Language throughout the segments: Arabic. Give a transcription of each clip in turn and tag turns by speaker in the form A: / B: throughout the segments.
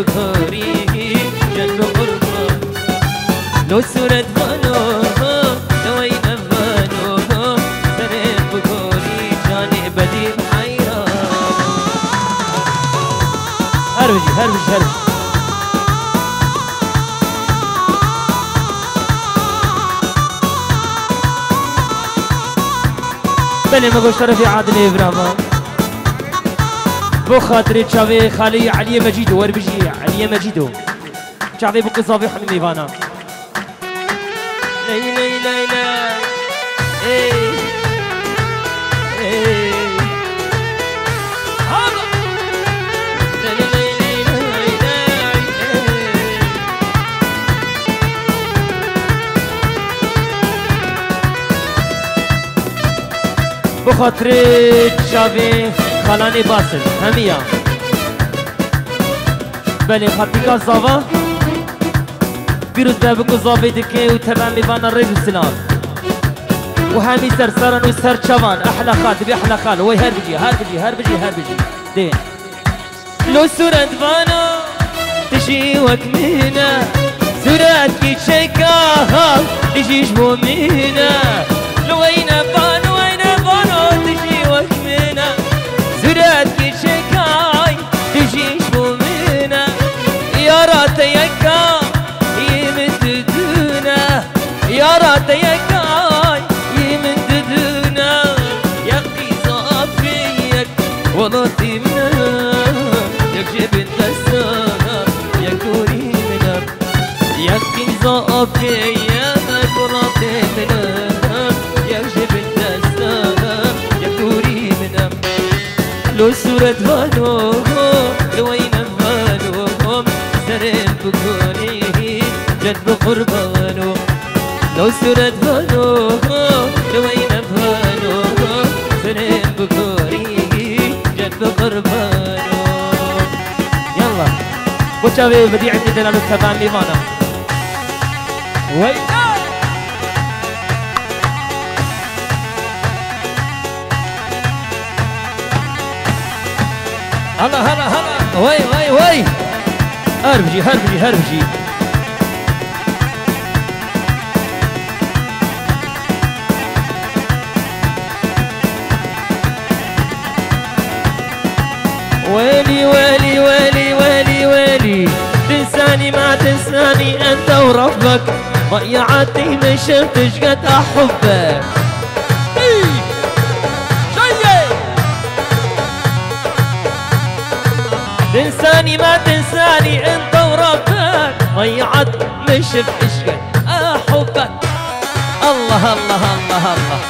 A: بكوري جنب قربان لو سورة فانو لو اين فانو سرين بكوري جاني بدي بحيران هربجي هربجي هربجي بلي ما قوش طرفي عادل إبراهيم بو خاطري تشافي خالي علي مجيدو وربجي علي مجيدو تشافي بو قصافي حمي ميفانا لي لي لي لي اي اي هلا لي لي لي لي بو خاطري تشافي خالاني باسل همية بلي خاطيكا زافا بيروز بابكو زافي دكي وتبع ميفانا الريف السلام وهامي سرسرن وسر شوان احلى خاتب احلى خال وي هربجي هربجي هربجي هربجي دين لو سورة فانو تشي وكمينا سورة كي تشيكاها تجيش مؤمنة لو وين فانو وين فانو تشي وكمينا سورة كي تشيكاي تجيش مؤمنة يا رات يكا يمددونا يا رات يكاي يمددونا يقي صافيك والله تمنا يك جبن تسانا يكوري منا يقي صافيك والله تمنا يك جبن تسانا يكوري منا لو سورة فانو لو اين فانو سرين بكوني جنب قربانو لو سورة فانو لو اين فانو سرين بكوني جنب قربانو يلا وشافي بدي عندي دلالو تبع ميفانا وي هلا هلا هلا وي وي وي هربجي هربجي هربجي ويلي ويلي ويلي ويلي ويلي تنساني ما تنساني انت وربك ضيعتني ما شفتش قد احبك تنساني ما تنساني انت وربك ضيعت ما شفتش قد احبك الله الله الله الله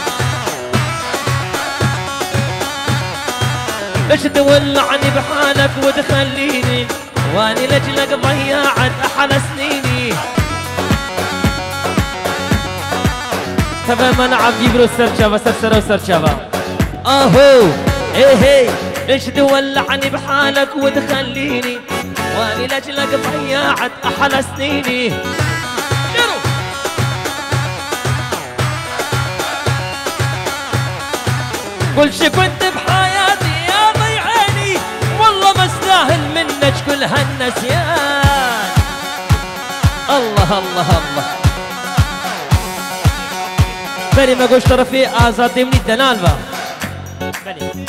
A: ليش تولعني بحالك وتخليني واني لاجلك ضيعت احلى سنيني تبا ما نعب يبرو سرشافا سرسرو سرشافا اهو ايه هي ليش تولعني بحالك وتخليني واني لاجلك ضيعت احلى سنيني كل شي كنت بحياتي يا ضيعيني والله ما استاهل منك كل هالنسيان الله الله الله بني ما قوش طرفي آزادي من الدلال با بني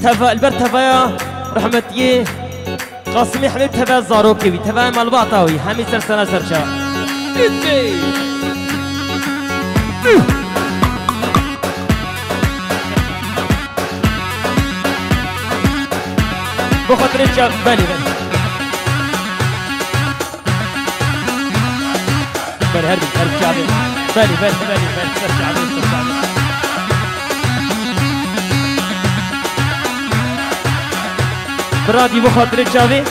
A: تفا البر تفا رحمتي قاسمي حبيب تفا الزاروكي تفا مالباطاوي همي سرسنا سرشا بخاطر الشاب بني بني بني هربي هربي شعبي بني بني بني بني سرشا برادي بخاطر الشابي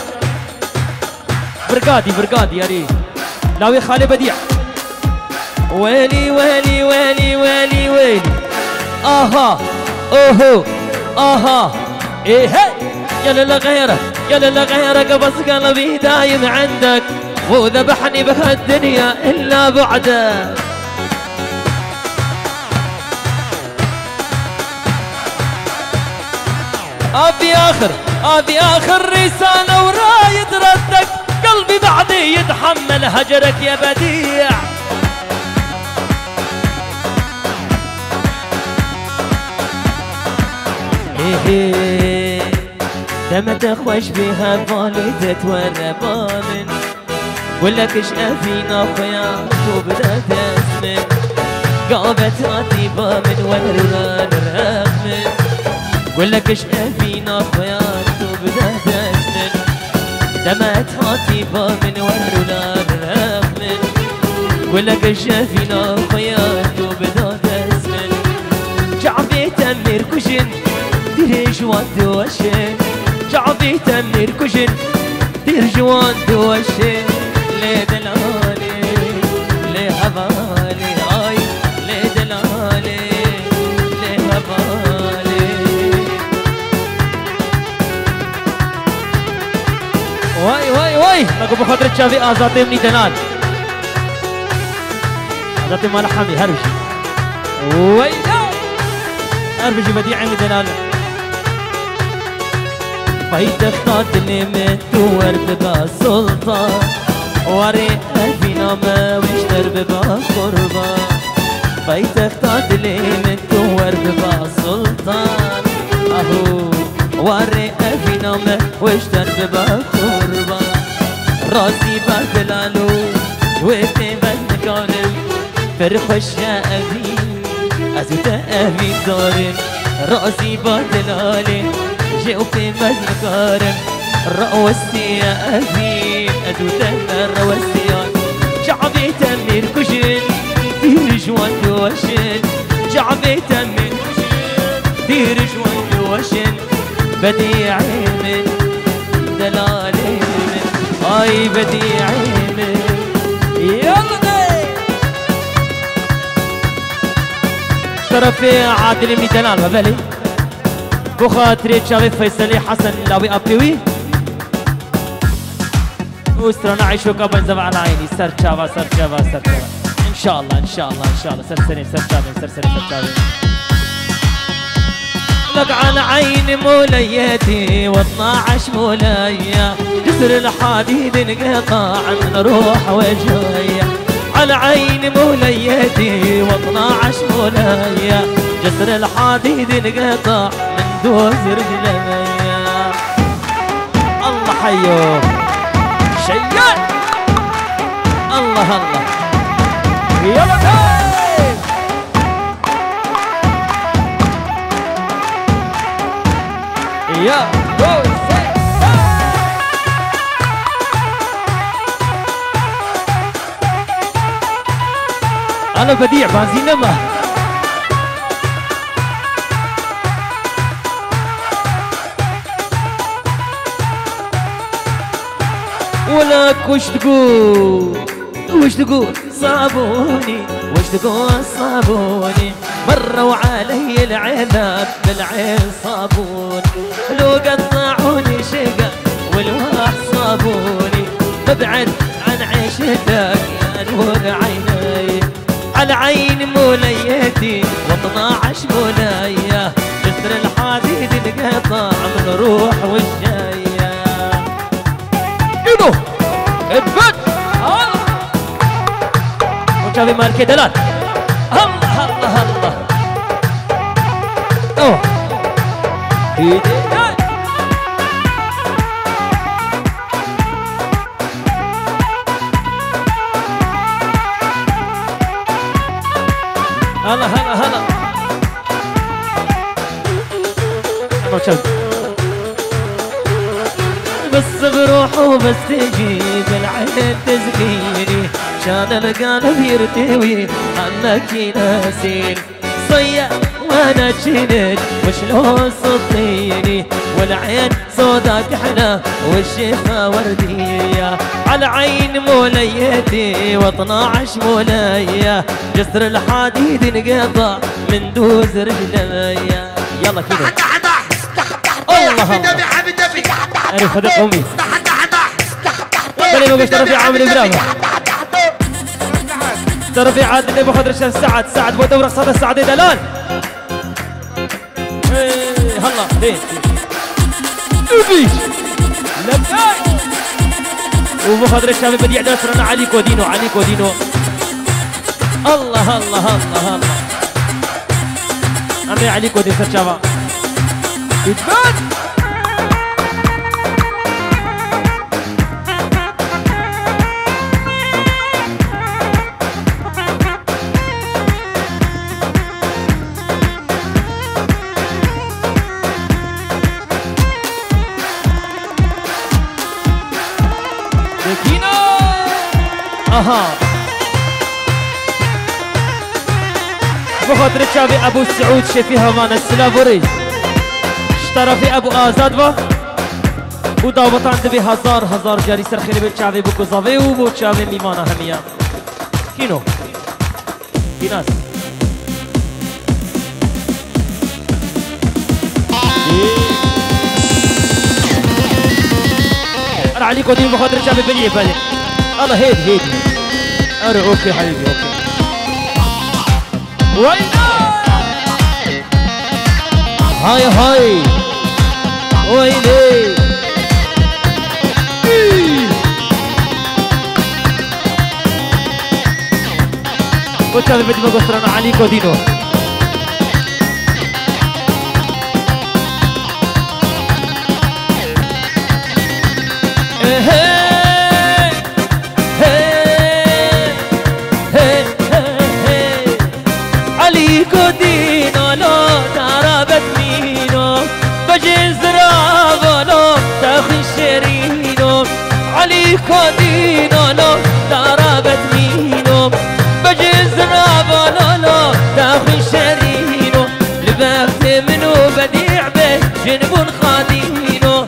A: برقادي برقادي يا ريت ناوي خالي بديع ويلي ويلي ويلي ويلي ويلي اها اوهو اها ايه هي يا للا غيرك يا للا غيرك بس قلبي دايم عندك وذبحني بهالدنيا الا بعدك ابي اخر رسالة ورايد ردك، قلبي بعدي يتحمل هجرك يا بديع. لما تخوش بها بالي تتورى بامن، ولك اش افينا خياط وبدا تسمن، قابت راتي بامن ونرى الرغم، ولك اش افينا خياط وبدا تسمن، دمت راتي بامن ونرى الرغم، ولك اش افينا خياط وبدا تسمن، شعبي تمر كشن دير جوان دوشن، شعبي تمر كشن دير جوان دوشن، لي دلالي لي هبالي هاي، لي دلالي لي هبالي. واي لقوا بخاطر شافي ازاتي مني دلال، ازاتي مال حمي هربشي وي هربشي بديعي من دلال. فايت اختاتني متور ببا سلطان، وري قلبي نامه واشتر ببا قربان، فايت اختاتني متور ببا سلطان، اهو وري قلبي نامه واشتر ببا قربان، راسي بدلالو وقتي بدنكارم، فرخش يا ابي ازوت ابي دارم، راسي بدلالي جوفي مدنكارم، رأوستي يا أبي أدوتنا روستيان، شعبي تمير كشن دير جوان دوشن، شعبي تمير كشن دير جوان دوشن، بديعي من دلالي من هاي بديعي من يلا طرفي عادل من دلال وبالي بخاطري شافي فيصلي حسن لاوي ابيوي وسترنا عيشو كابن زبعنا عيني سر شافا ان شاء الله سر سرين لك على عين موليتي و12 مولايا، جسر الحديد انقطع من روح وجاية، على عين موليتي و12 مولايا، جسر الحديد انقطع من دوز رجليا. الله حيو شيال الله يلا يا أنا بديع بازينما ولك وش تقول صابوني وش تقول صابوني، مروا علي العذاب بالعين صابون، لو قطعوني شقا والواح صابوني، ببعد عن عيشتك يا نور عيني، على عين موليتي و12 مولايا، جسر الحديد انقطع من روح والجاية. ايدو ابد وشافي مالكي دلال الله اوه ايدي هلا بس بروح وبس تجيب العين تزكيني، شان القلب يرتوي عنك يناسين، صيا وانا جنت وشلون صديني، والعين صودا كحلة والشفا وردية، على عين موليتي و12 مولايا، جسر الحديد انقطع من دوز رجليا. يلا كده الله أنا خدق أمي بلي ما قلت رفيع عامل إبراهيم رفيع عادل أبو خضر الشمس سعد بو دورة صدى السعدي دلال هلا ليه نبي لباي ومخاطر الشباب بديع داسرنا علي كودينو علي كودينو الله الله الله الله أمي علي كودي سرشابا يتبان اها بخاطر شافي ابو سعود شفي همان السلافوري اشترى في ابو ازاد با وداوطان دبي هزار جاري سرخيري بالشافي بو كوزافي وبو شافي ميمانا هميا كينو كيناس انا عليك ودين بخاطر شافي بني بالي الله هيدي اوكي حبيبي اوكي وينا هاي ويلي وتشافي بدي بقصرنا عليك ودينو كودينو لو ضربت مينو بجز رابو لو تاخي شرينو لبخت منو بديع به جنبون خادينو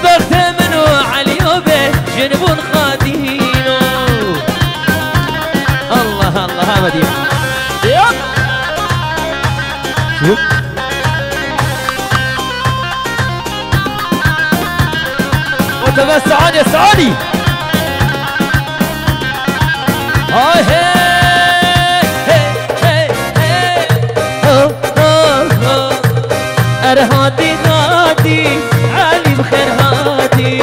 A: بخت منو عليو به جنبون خادينو الله الله بديع شوف وتبع سعادي يا سعادي هاي هي أرهاتي غادي علي بخير هاتي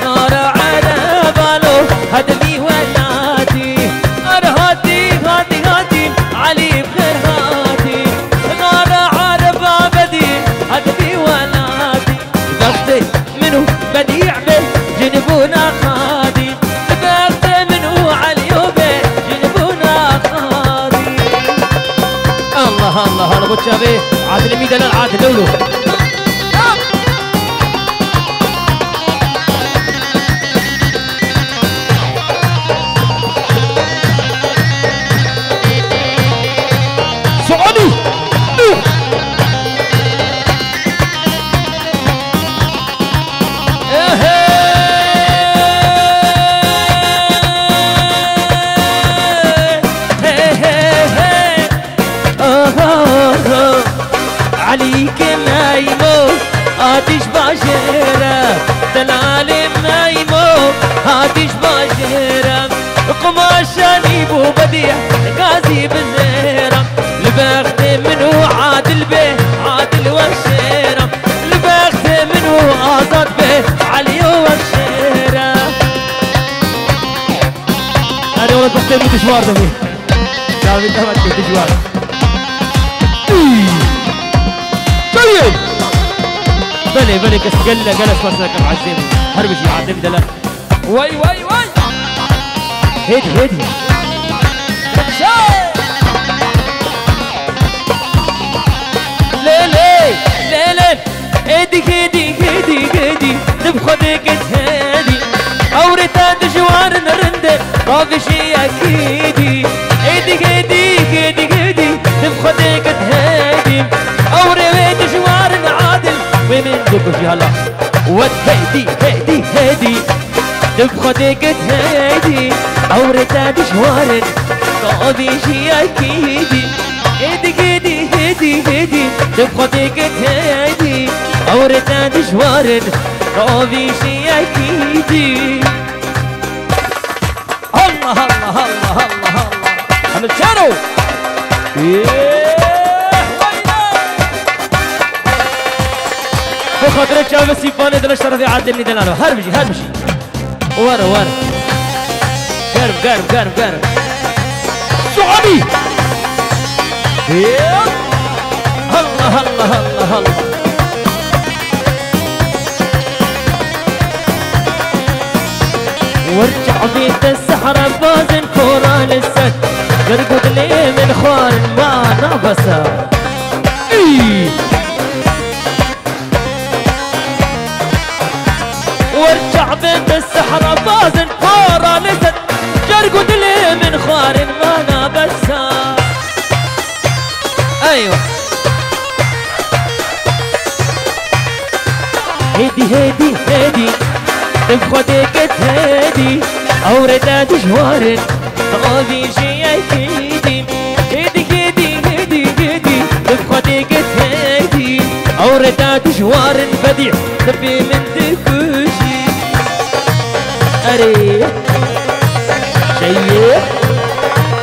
A: نار على بالو هدمي ولاتي أرهاتي غادي علي بخير هاتي نار على بابدي هدمي ولاتي بختي منو بديع به جنبونا خادي بختي منو عليو به الله الله الله ابو تشافي عادل ميدان العادل لولو سعودي عليك نايمو هاتش باشرة دلالي نايمو هاتش باشرة قماشاني بو بديع غازي بزيرة لبخت منو عادل به عادل والشيرة لبخت منو آزاد به علي والشيرة أنا والله بختي مو دشوار دمي شافي دمت مو دشوار بلي كس قلة جلس فرصة كم عزيم هربشي عزيم دلا واي هدي ليلي هدي نبخدك هادي أورتا دجوار نرنده رافشي أكيدي هدي نبخدك هادي أوري دجوار نعادل ومن دبش هلا هدي نبخدك هادي أورتا دجوار رافشي أكيدي هدي نبخدك هادي أورتا دجوار رافشي أكيدي الله هنتشارو بخاطر شاف سيفاني دل الشرف يعدلني دلالو هر بجي ورا قرب صعبي الله وارجع بيت السحرة بازن فوران السد يرقد لي من خوان ما نبسا وارجع بيت السحرة بازن فوران السد يرقد لي من خوان ما نبسا ايوه هيدي تبخدي قد هادي أوردات جوارن طابي شي أكيدي هيدي تبخدي قد هادي أوردات جوارن بديع تبي من تكوشي أري شيء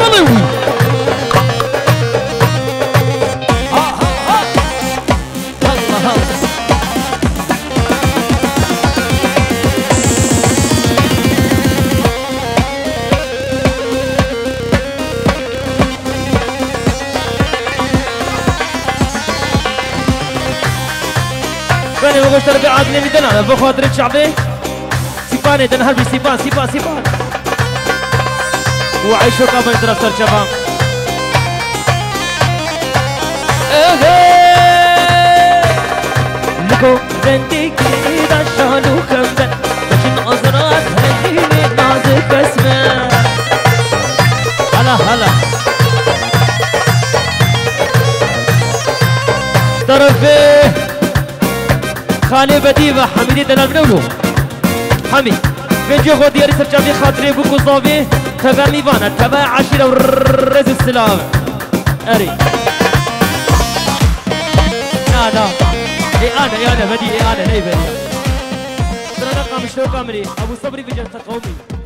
A: طلوي فاني وغش تربيع عدني ميدان على بخاطر الشعبي سيباني تنهربي سيبان وعيشوا قبل درفتر شباب لكو بندي كده شانو كمبن عشان أزرات هديني نازك اسمه هلا طرفي خالي بديبة حميدي دلال بنولو حمي فيديو غو دياري سرجامي خاطري بوكو صافي تبع ميفانا تبع عشيرة ورز السلام أري أنا بدي أنا ليه بدي ترى رقم شلو كامري أبو صبري في جلسة قومي